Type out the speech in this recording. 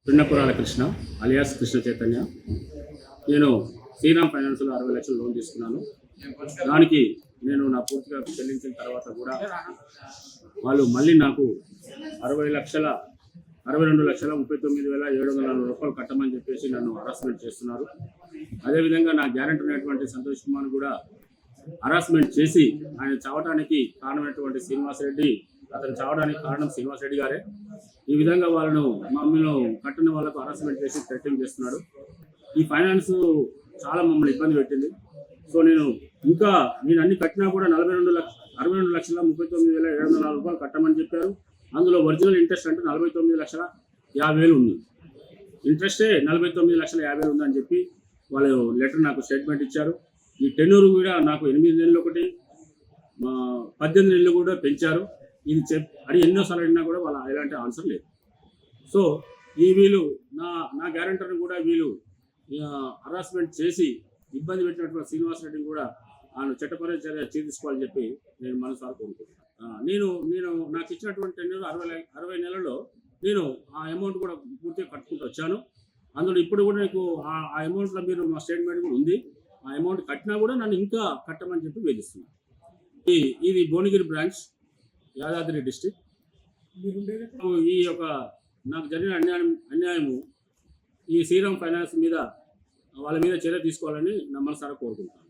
పిన్నపురాల Krishna alias Krishna Chaitanya. నేను శ్రీరామ్ ఫైనాన్స్లో 60 లక్షలు లోన్ తీసుకున్నాను. దానికి నేను నా పూర్తిగా చెల్లించిన తర్వాత కూడా వాళ్ళు మళ్ళీ నాకు 62,39,740 రూపాయలు కట్టమని చెప్పేసి నన్ను హరాస్మెంట్ చేస్తున్నారు. అదేవిధంగా నా గ్యారెంటీ ఉన్నటువంటి సంతోష్ కుమార్ కూడా హరాస్మెంట్ చేసి ఆయన చావడానికి కారణమైనటువంటి శ్రీనివాసరెడ్డి, అతను చావడానికి కారణం శ్రీనివాసరెడ్డి గారే. ఈ విధంగా వాళ్ళను మమ్మల్ని కట్టిన వాళ్ళకు హరాస్మెంట్ చేసి థ్రెటనింగ్ చేస్తున్నాడు. ఈ ఫైనాన్స్ చాలా మమ్మల్ని ఇబ్బంది పెట్టింది. సో నేను అన్ని కట్టినా కూడా 62,39,740 రూపాయలు కట్టమని చెప్పారు. అందులో ఒరిజినల్ ఇంట్రెస్ట్ అంటే 49,50,000 ఉంది. ఇంట్రెస్టే 49,50,000 ఉందని చెప్పి వాళ్ళు లెటర్ నాకు స్టేట్మెంట్ ఇచ్చారు. ఈ టెన్యూర్ కూడా నాకు 8 నెలలు ఒకటి 18 నెలలు కూడా పెంచారు. ఇది అది ఎన్నోసార్లు అడిగినా కూడా వాళ్ళ ఎలాంటి ఆన్సర్ లేదు. సో వీళ్ళు నా గ్యారెంటర్ని కూడా వీళ్ళు హరాస్మెంట్ చేసి ఇబ్బంది పెట్టినటువంటి శ్రీనివాసరెడ్డిని కూడా ఆయన చట్టపరమైన చర్య తీసుకోవాలని చెప్పి నేను మనసారా కోరుకుంటున్నాను. నేను నాకు ఇచ్చినటువంటి టెన్యూర్ 60 నెలల్లో నేను ఆ అమౌంట్ కూడా పూర్తిగా కట్టుకుంటూ వచ్చాను. అందులో ఇప్పుడు కూడా నీకు ఆ అమౌంట్లో మీరు మా స్టేట్మెంట్ కూడా ఉంది. ఆ అమౌంట్ కట్టినా కూడా నన్ను ఇంకా కట్టమని చెప్పి వేధిస్తున్నాను. ఇది భువనగిరి బ్రాంచ్, యాదాద్రి డిస్ట్రిక్ట్. ఈ యొక్క నాకు జరిగిన అన్యాయము ఈ శ్రీరామ్ ఫైనాన్స్ మీద వాళ్ళ మీద చర్య తీసుకోవాలని నా మనసారా కోరుకుంటున్నాను.